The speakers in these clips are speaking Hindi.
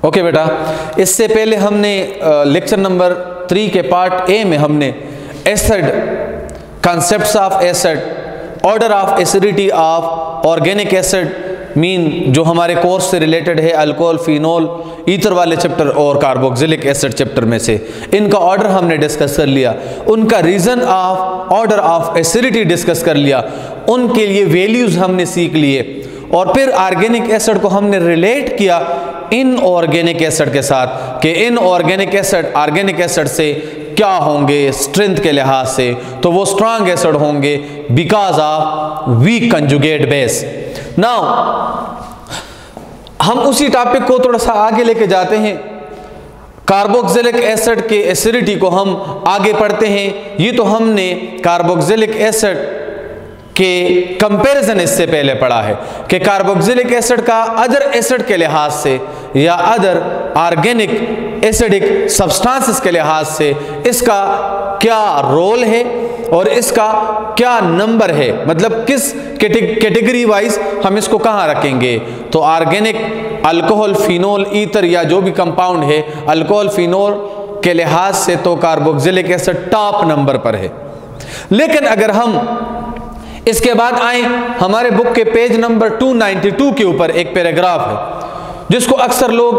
ओके बेटा, इससे पहले हमने लेक्चर नंबर 3 के पार्ट ए में हमने acid, concepts of acid, order of acidity of organic acid, mean जो हमारे कोर्स से रिलेटेड है, अल्कोहल, फिनोल, ईथर वाले चैप्टर और कार्बोक्सिलिक एसिड चैप्टर में से इनका ऑर्डर हमने डिस्कस कर लिया, उनका reason of order of acidity discuss कर लिया, उनके लिए वैल्यूज़ हमने सीख लिए, और फिर ऑर्गेनिक एसिड को हमने रिलेट किया इन ऑर्गेनिक एसिड के साथ कि इन ऑर्गेनिक एसिड से क्या होंगे स्ट्रेंथ के लिहाज से, तो वो स्ट्रांग एसिड होंगे because of weak conjugate base. Now हम उसी टॉपिक को थोड़ा सा आगे लेके जाते हैं, कार्बोक्सिलिक एसिड के एसिडिटी को हम आगे पढ़ते हैं। ये तो हमने कार्बोक्सिलिक एसिड के कंपैरिजन इससे पहले पढ़ा है कि कार्बोक्सिलिक एसिड का अदर एसिड के लिहाज से या अदर ऑर्गेनिक एसिडिक सब्सटेंसेस के लिहाज से इसका क्या रोल है और इसका क्या नंबर है, मतलब किस कैटेगरी वाइज हम इसको कहाँ रखेंगे। तो ऑर्गेनिक अल्कोहल, फिनोल, ईथर या जो भी कंपाउंड है अल्कोहल, फिनोल के लिहाज से तो कार्बोक्सिलिक एसिड टॉप नंबर पर है। लेकिन अगर हम इसके बाद आए, हमारे बुक के पेज नंबर 292 के ऊपर एक पैराग्राफ है जिसको अक्सर लोग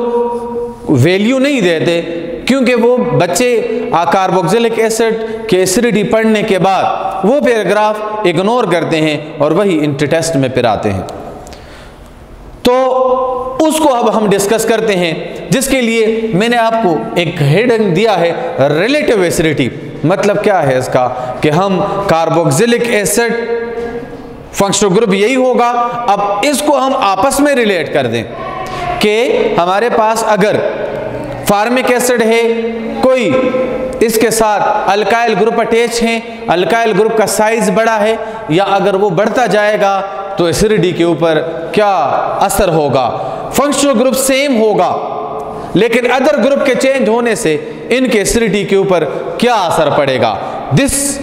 वैल्यू नहीं देते, क्योंकि वो बच्चे कार्बोक्सिलिक एसिड के एसिडिटी पढ़ने के बाद वो पैराग्राफ इग्नोर करते हैं और वही इंटर टेस्ट में फिर आते हैं। तो उसको अब हम डिस्कस करते हैं, जिसके लिए मैंने आपको एक हेडिंग दिया है रिलेटिव एसिडिटी। मतलब क्या है इसका कि हम कार्बोक्सिलिक एसिड फंक्शनल ग्रुप यही होगा। अब इसको हम आपस में रिलेट कर दें कि हमारे पास अगर फार्मिक एसिड है, कोई इसके साथ अल्काइल ग्रुप अटैच है, अल्काइल ग्रुप का साइज बड़ा है, या अगर वो बढ़ता जाएगा तो एसिडिटी के ऊपर क्या असर होगा। फंक्शनल ग्रुप सेम होगा, लेकिन अदर ग्रुप के चेंज होने से इनके एसिडिटी के ऊपर क्या असर पड़ेगा। This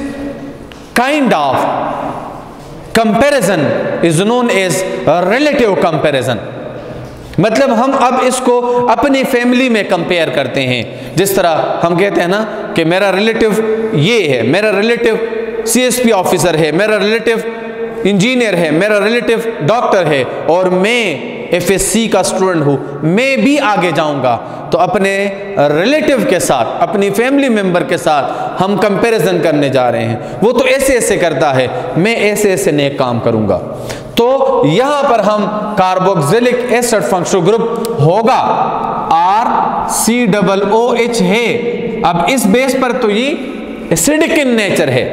kind of comparison is known as relative comparison. मतलब हम अब इसको अपनी फैमिली में कंपेयर करते हैं। जिस तरह हम कहते हैं ना कि मेरा रिलेटिव ये है, मेरा रिलेटिव सीएसपी ऑफिसर है, मेरा रिलेटिव इंजीनियर है, मेरा रिलेटिव डॉक्टर है, और मैं एफएससी का स्टूडेंट हूँ, मैं भी आगे जाऊंगा। तो अपने रिलेटिव के साथ, अपनी फैमिली मेंबर के साथ हम कंपैरिजन करने जा रहे हैं। वो तो ऐसे ऐसे करता है, मैं ऐसे ऐसे नेक काम करूंगा। तो यहां पर हम कार्बोक्सिलिक एसिड फंक्शनल ग्रुप होगा RCOOH है। अब इस बेस पर तो ये एसिडिक इन नेचर है।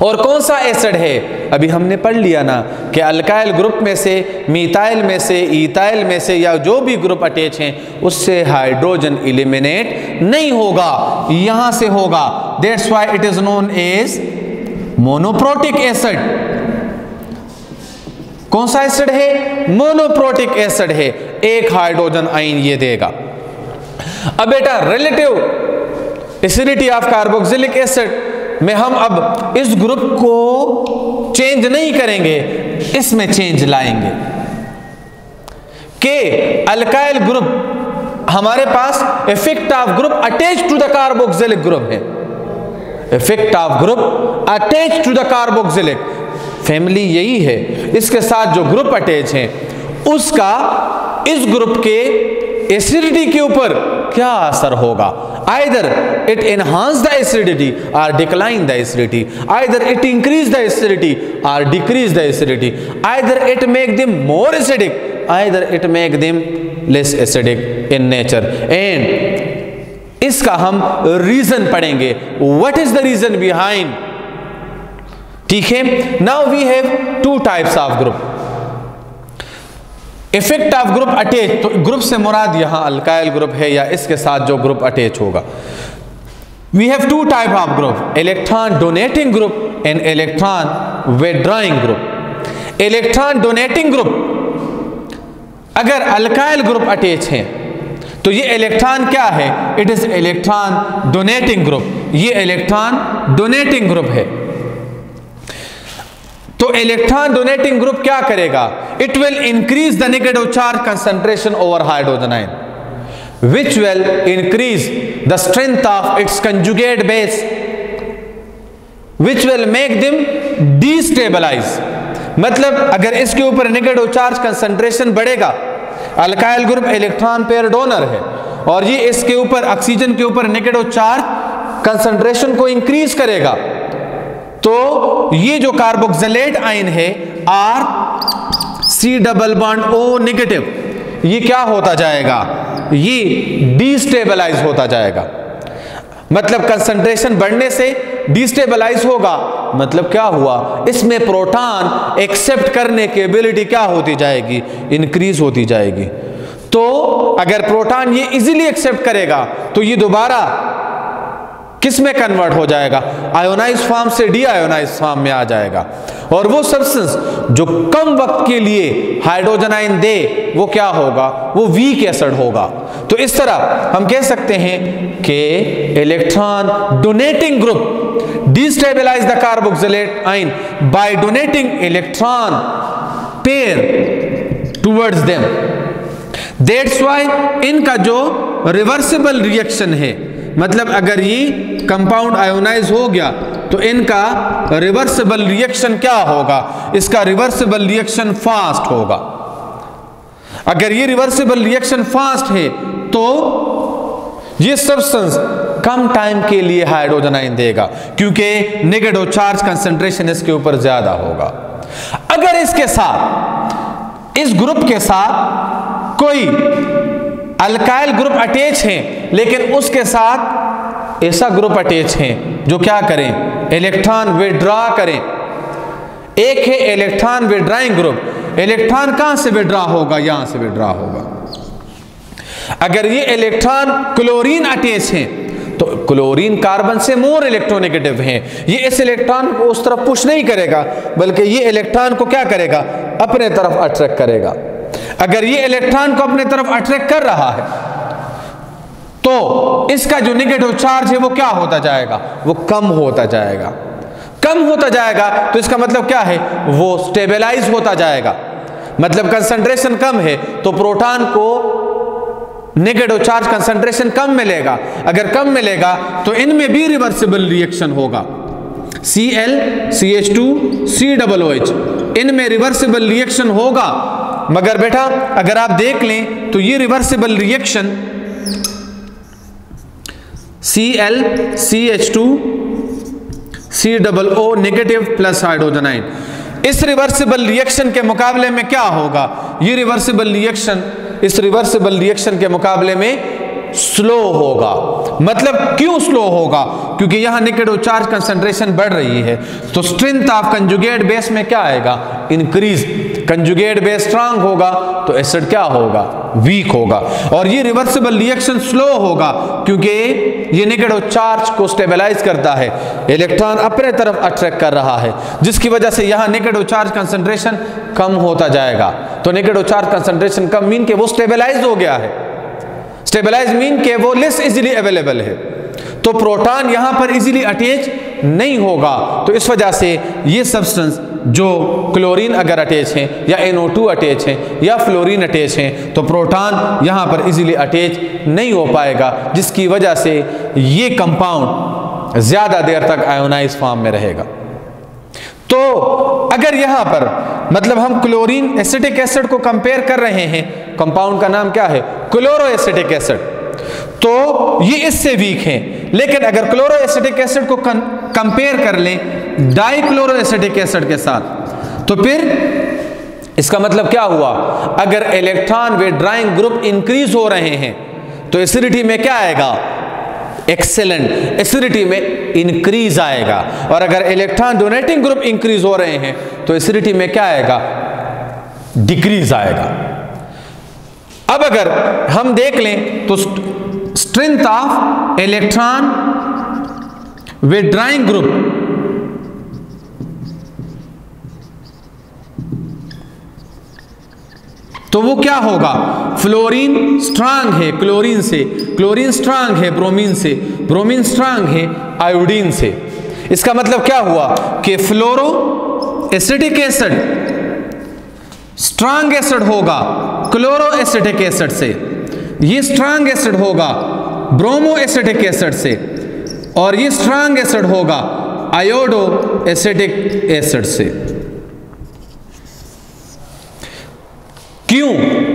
और कौन सा एसिड है, अभी हमने पढ़ लिया ना कि अल्काइल ग्रुप में से, मीथाइल में से, ईथाइल में से या जो भी ग्रुप अटैच हैं उससे हाइड्रोजन एलिमिनेट नहीं होगा, यहां से होगा। That's why it is known as monoprotic acid. कौन सा एसिड है? मोनोप्रोटिक एसिड है, एक हाइड्रोजन आयन ये देगा। अब बेटा relative acidity of carboxylic acid में हम अब इस ग्रुप को चेंज नहीं करेंगे, इसमें चेंज लाएंगे कि अल्काइल ग्रुप हमारे पास effect of group attach to the carboxylic group है। Effect of group attach to the carboxylic, family यही है, इसके साथ जो ग्रुप अटैच है उसका इस ग्रुप के एसिडिटी के ऊपर क्या असर होगा। Either it enhance the acidity or decline the acidity. Either it increase the acidity or decrease the acidity. Either it make them more acidic, either it make them less acidic in nature. And इसका हम रीजन पढ़ेंगे, what is the reason behind. ठीक है, now we have two types of group. Effect of group attach, तो ग्रुप से मुराद यहां अल्काइल ग्रुप है या इसके साथ जो ग्रुप अटैच होगा। We have two type of group, electron donating group and electron withdrawing group. Electron donating group, अगर अल्काइल ग्रुप अटैच है तो ये इलेक्ट्रॉन क्या है? It is electron donating group, ये इलेक्ट्रॉन डोनेटिंग ग्रुप है। तो इलेक्ट्रॉन डोनेटिंग ग्रुप क्या करेगा? It will increase the negative charge concentration over hydrogen ion. which will increase the strength of its conjugate base, which will make them destabilize। मतलब अगर इसके ऊपर नेगेटिव चार्ज कंसंट्रेशन बढ़ेगा, alkyl group electron pair donor है और ये इसके ऊपर ऑक्सीजन के ऊपर नेगेटिव चार्ज कंसंट्रेशन को इंक्रीज करेगा, तो ये जो कार्बोक्सिलेट आयन है RC double bond O negative, ये क्या होता जाएगा, ये डिस्टेबलाइज होता जाएगा। मतलब कंसंट्रेशन बढ़ने से डिस्टेबलाइज होगा, मतलब क्या हुआ, इसमें प्रोटॉन एक्सेप्ट करने की एबिलिटी क्या होती जाएगी, इंक्रीज होती जाएगी। तो अगर प्रोटॉन ये इजीली एक्सेप्ट करेगा तो ये दोबारा किस में कन्वर्ट हो जाएगा, आयोनाइज फॉर्म से डी आयोनाइज फॉर्म में आ जाएगा, और वो सब्सटेंस जो कम वक्त के लिए हाइड्रोजन आयन दे वो क्या होगा, वो वीक एसिड होगा। तो इस तरह हम कह सकते हैं कि electron donating group destabilise the carboxylate ion bye donating electron pair towards them. That's why इनका जो रिवर्सिबल रिएक्शन है, मतलब अगर ये कंपाउंड आयोनाइज हो गया तो इनका रिवर्सिबल रिएक्शन क्या होगा, इसका रिवर्सिबल रिएक्शन फास्ट होगा। अगर ये रिवर्सिबल रिएक्शन फास्ट है तो ये सब्सटेंस कम टाइम के लिए हाइड्रोजन आयन देगा, क्योंकि नेगेटिव चार्ज कंसंट्रेशन इसके ऊपर ज्यादा होगा। अगर इसके साथ, इस ग्रुप के साथ कोई अल्काइल ग्रुप अटैच है, लेकिन उसके साथ ऐसा ग्रुप अटैच है जो क्या करें, इलेक्ट्रॉन विड्रॉ करें। एक है इलेक्ट्रॉन विड्रॉइंग ग्रुप, इलेक्ट्रॉन कहां से विड्रॉ होगा, यहां से विड्रॉ होगा। अगर ये इलेक्ट्रॉन क्लोरीन अटैच है तो क्लोरीन कार्बन से मोर इलेक्ट्रोनेगेटिव है, ये इस इलेक्ट्रॉन को उस तरफ पुश नहीं करेगा, बल्कि ये इलेक्ट्रॉन को क्या करेगा, अपने तरफ अट्रैक्ट करेगा। अगर ये इलेक्ट्रॉन को अपने तरफ अट्रैक्ट कर रहा है तो इसका जो नेगेटिव चार्ज है वो क्या होता जाएगा, वो कम होता जाएगा। कम होता जाएगा तो इसका मतलब क्या है, वो स्टेबलाइज होता जाएगा। मतलब कंसंट्रेशन कम है तो प्रोटॉन को नेगेटिव चार्ज कंसंट्रेशन कम मिलेगा। अगर कम मिलेगा तो इनमें भी रिवर्सिबल रिएक्शन होगा, Cl CH2 COOH, इनमें रिवर्सिबल रिएक्शन होगा। मगर बेटा अगर आप देख लें तो ये reversible reaction Cl CH2 COO negative plus hydrogen ion, इस रिवर्सिबल रिएक्शन के मुकाबले में क्या होगा, ये रिवर्सिबल रिएक्शन इस रिवर्सिबल रिएक्शन के मुकाबले में स्लो होगा। मतलब क्यों स्लो होगा, क्योंकि यहां नेगेटिव चार्ज कंसंट्रेशन बढ़ रही है, तो स्ट्रेंथ ऑफ कंजुगेट बेस में क्या आएगा, इंक्रीज। कंजुगेट बेस स्ट्रांग होगा तो एसिड क्या होगा, वीक होगा। और ये रिवर्सिबल रिएक्शन स्लो होगा क्योंकि ये नेगेटिव चार्ज को स्टेबलाइज करता है, इलेक्ट्रॉन अपने तरफ अट्रैक्ट कर रहा है, जिसकी वजह से यहां नेगेटिव चार्ज कंसंट्रेशन कम होता जाएगा। तो नेगेटिव चार्ज कंसंट्रेशन कम मीन के वो स्टेबलाइज हो गया है, स्टेबलाइज मीन के वो लेस इजीली अवेलेबल है, तो प्रोटॉन यहां पर इजीली अटैच नहीं होगा। तो इस वजह से ये सब्सटेंस जो क्लोरीन अगर अटैच है या NO2 अटैच है या फ्लोरीन अटैच है तो प्रोटॉन यहां पर इजीली अटैच नहीं हो पाएगा, जिसकी वजह से ये कंपाउंड ज्यादा देर तक आयोनाइज फॉर्म में रहेगा। तो अगर यहां पर मतलब हम क्लोरीन एसिटिक एसिड को कंपेयर कर रहे हैं, कंपाउंड का नाम क्या है, क्लोरो एसिटिक एसिड, तो ये इससे वीक है। लेकिन अगर क्लोरो एसिटिक एसिड को कंपेयर कर लें डाइक्लोरो एसिटिक एसिड के साथ, तो फिर इसका मतलब क्या हुआ, अगर इलेक्ट्रॉन विड्रॉइंग ग्रुप इंक्रीज हो रहे हैं तो एसिडिटी में क्या आएगा, एक्सेलेंट, एसिडिटी में इंक्रीज आएगा। और अगर इलेक्ट्रॉन डोनेटिंग ग्रुप इंक्रीज हो रहे हैं तो एसिडिटी में क्या आएगा, डिक्रीज आएगा। अब अगर हम देख लें तो strength of electron withdrawing group, तो वो क्या होगा, फ्लोरीन स्ट्रांग है क्लोरीन से, क्लोरीन स्ट्रांग है ब्रोमीन से, ब्रोमीन स्ट्रांग है आयोडीन से। इसका मतलब क्या हुआ कि फ्लोरो एसिटिक एसिड स्ट्रांग एसिड होगा क्लोरो एसिटिक एसिड से, ये स्ट्रांग एसिड होगा ब्रोमो एसिटिक एसिड से, और ये स्ट्रांग एसिड होगा आयोडो एसिटिक एसिड से। क्यों?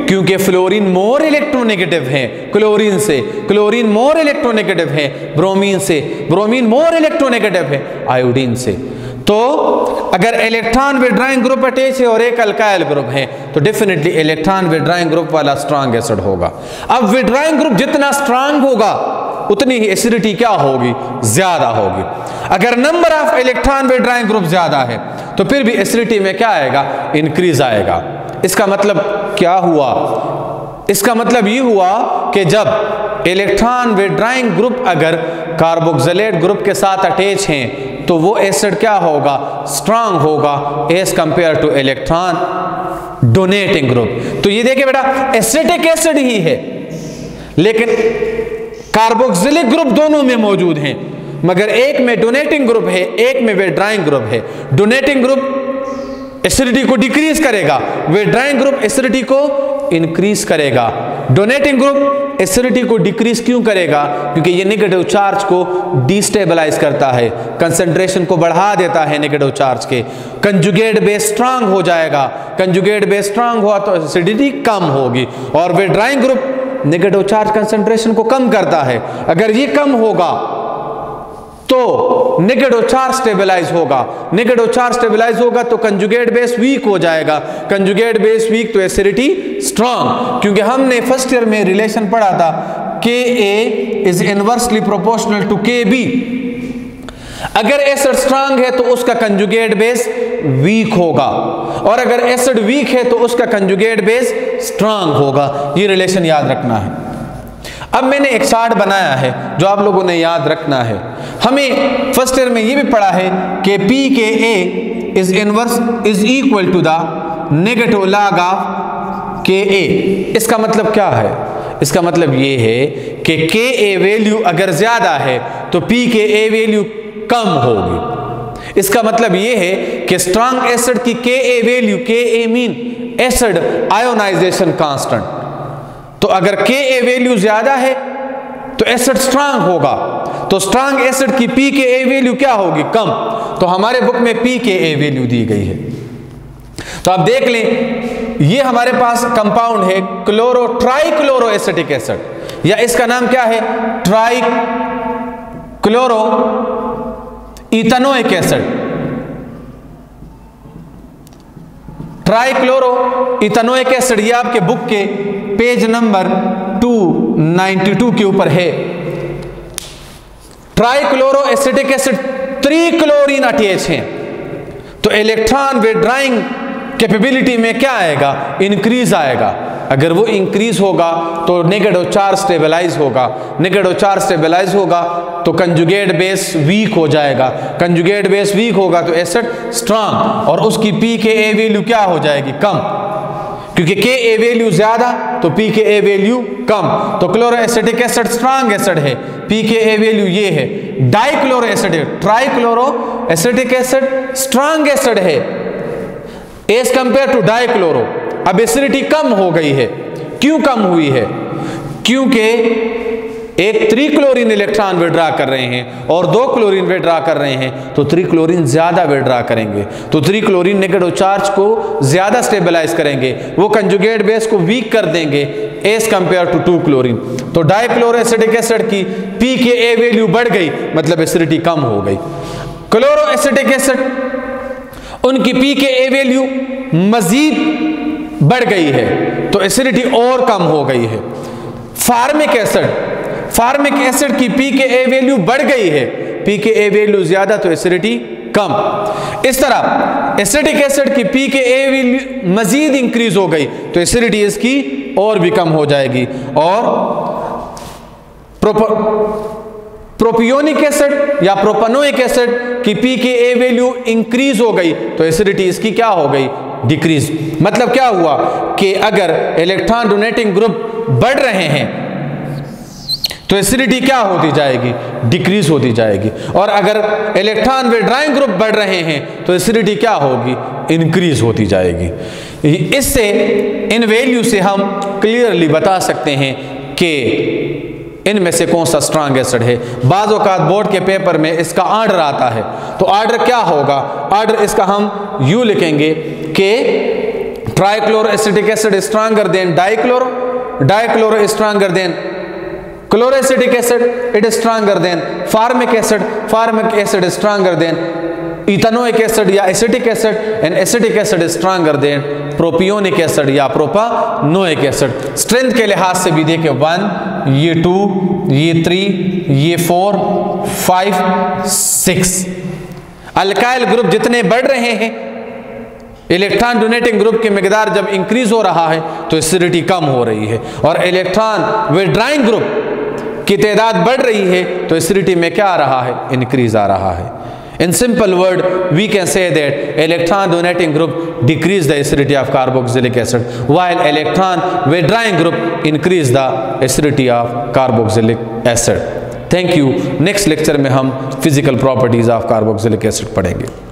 क्योंकि फ्लोरीन मोर इलेक्ट्रोनेगेटिव है क्लोरीन से, क्लोरीन मोर इलेक्ट्रोनेगेटिव है ब्रोमीन से, ब्रोमीन मोर इलेक्ट्रोनेगेटिव है आयोडीन से। तो अगर इलेक्ट्रॉन विड्रॉइंग ग्रुप अटैच है और एक अल्काइल ग्रुप है तो डेफिनेटली इलेक्ट्रॉन विड्रॉइंग ग्रुप वाला स्ट्रांग एसिड होगा। अब विड्रॉइंग ग्रुप जितना स्ट्रांग होगा उतनी ही एसिडिटी क्या होगी? ज्यादा होगी। अगर number of electron withdrawing group ज्यादा है तो फिर भी एसिडिटी में क्या आएगा? इंक्रीज आएगा। इसका मतलब क्या हुआ? इसका मतलब ये हुआ कि जब इलेक्ट्रॉन विड्रॉइंग ग्रुप अगर कार्बोक्सिलेट ग्रुप के साथ अटैच हैं तो वो एसिड क्या होगा? स्ट्रांग होगा as compare to electron donating group. तो ये देखिए बेटा, एसिटिक एसिड ही है लेकिन कार्बोक्सिलिक ग्रुप दोनों में मौजूद हैं, मगर एक में डोनेटिंग ग्रुप है, एक में विड्रॉइंग ग्रुप है। डोनेटिंग ग्रुप एसिडिटी को डिक्रीज करेगा, विड्रॉइंग ग्रुप एसिडिटी को इंक्रीज करेगा। डोनेटिंग ग्रुप एसिडिटी को डिक्रीज क्यों करेगा? क्योंकि ये नेगेटिव चार्ज को डिस्टेबलाइज करता है, कंसंट्रेशन को बढ़ा देता है नेगेटिव चार्ज के। कंजुगेट बेस स्ट्रांग हो जाएगा, कंजुगेट बेस स्ट्रांग हुआ तो एसिडिटी कम होगी। और withdrawing group negative charge concentration को कम करता है, अगर ये कम होगा तो नेगेटिव चार्ज स्टेबलाइज होगा, नेगेटिव चार्ज स्टेबलाइज होगा तो कंजुगेट बेस वीक हो जाएगा, कंजुगेट बेस वीक तो एसिडिटी स्ट्रांग। क्योंकि हमने फर्स्ट ईयर में रिलेशन पढ़ा था Ka is inversely proportional to Kb। अगर एसिड स्ट्रांग है तो उसका कंजुगेट बेस वीक होगा, और अगर एसिड वीक है तो उसका कंजुगेट बेस स्ट्रांग होगा। ये रिलेशन याद रखना है। अब मैंने एक चार्ट बनाया है जो आप लोगों ने याद रखना है। हमें फर्स्ट ईयर में ये भी पढ़ा है कि pKa is inverse is equal to the negative log of Ka। इसका मतलब क्या है? इसका मतलब ये है कि Ka वैल्यू अगर ज्यादा है तो pKa वैल्यू कम होगी। इसका मतलब ये है कि स्ट्रांग एसिड की Ka value, Ka mean acid ionization constant, तो अगर Ka वैल्यू ज्यादा है तो एसिड स्ट्रांग होगा, तो स्ट्रांग एसिड की pKa वैल्यू क्या होगी? कम। तो हमारे बुक में pKa वैल्यू दी गई है। तो आप देख लें, ये हमारे पास कंपाउंड है क्लोरो ट्राइक्लोरो एसिटिक एसिड, या इसका नाम क्या है? Trichloro ethanoic acid. Trichloro ethanoic acid ये आपके बुक के पेज नंबर 292 के ऊपर है। Trichloro acetic acid 3 chlorine attach हैं, तो इलेक्ट्रॉन विड्रॉइंग कैपेबिलिटी में क्या आएगा? इंक्रीज आएगा। अगर वो इंक्रीज होगा तो नेगेटिव चार्ज स्टेबलाइज होगा, नेगेटिव चार्ज स्टेबलाइज होगा तो कंजुगेट बेस वीक हो जाएगा, कंजुगेट बेस वीक होगा तो एसिड स्ट्रांग, और उसकी pKa वैल्यू क्या हो जाएगी? कम। क्योंकि Ka वैल्यू ज्यादा तो pKa वैल्यू कम। तो chloro acetic acid strong acid है, pKa वैल्यू ये है। Dichloro acid, trichloro acetic acid strong acid है एज कंपेयर टू डाइक्लोरो। अब एसिडिटी कम हो गई है। क्यों कम हुई है? क्योंकि एक 3 क्लोरीन इलेक्ट्रॉन विड्रॉ कर रहे हैं और 2 क्लोरीन विड्रॉ कर रहे हैं, तो 3 क्लोरीन ज्यादा विड्रॉ करेंगे, तो 3 क्लोरीन नेगेटिव चार्ज को ज्यादा स्टेबलाइज करेंगे, वो कंजुगेट बेस को वीक कर देंगे एज कंपेयर टू 2 क्लोरीन। तो डाइक्लोरो एसिटिक एसिड की pKa वैल्यू बढ़ गई, मतलब एसिडिटी कम हो गई। क्लोरो एसिटिक एसिड उनकी pKa वैल्यू मजीद बढ़ गई है तो एसिडिटी और कम हो गई है। फार्मिक एसिड की pKa वैल्यू बढ़ गई है, pKa वैल्यू ज्यादा तो एसिडिटी कम। इस तरह एसिडिक एसिड की pKa वैल्यू मजीद इंक्रीज हो गई तो एसिडिटी इसकी और भी कम हो जाएगी। और प्रोपियोनिक एसिड या प्रोपेनोइक एसिड की pKa वैल्यू इंक्रीज हो गई तो एसिडिटी इसकी क्या हो गई? डिक्रीज। मतलब क्या हुआ कि अगर इलेक्ट्रॉन डोनेटिंग ग्रुप बढ़ रहे हैं तो एसिडिटी क्या होती जाएगी? डिक्रीज होती जाएगी। और अगर इलेक्ट्रॉन विड्रॉइंग ग्रुप बढ़ रहे हैं तो एसिडिटी क्या होगी? इंक्रीज होती जाएगी। इससे इन वैल्यू से हम क्लियरली बता सकते हैं कि इनमें से कौन सा स्ट्रांग एसिड है। बाज़ औक़ात बोर्ड के पेपर में इसका ऑर्डर आता है, तो ऑर्डर क्या होगा, ऑर्डर इसका हम यूँ लिखेंगे कि trichloro acetic acid stronger then dichloro, dichloro stronger then chloroacetic acid, it is stronger than formic acid is stronger than ethanoic acid या acetic acid, and acetic acid is stronger than propionic acid या propanoic acid। स्ट्रेंथ के लिहाज से भी देखें 1, ये 2, ये 3, ये 4, 5, 6। अल्काइल ग्रुप जितने बढ़ रहे हैं, इलेक्ट्रॉन डोनेटिंग ग्रुप की मिकदार जब इंक्रीज हो रहा है तो एसिडिटी कम हो रही है, और इलेक्ट्रॉन विड्राइंग ग्रुप की तादाद बढ़ रही है तो एसिडिटी में क्या आ रहा है, इंक्रीज आ रहा है। In simple word we can say that electron donating group decrease the acidity of carboxylic acid while electron withdrawing group increase the acidity of carboxylic acid. Thank you. Next lecture में हम physical properties of carboxylic acid पढ़ेंगे।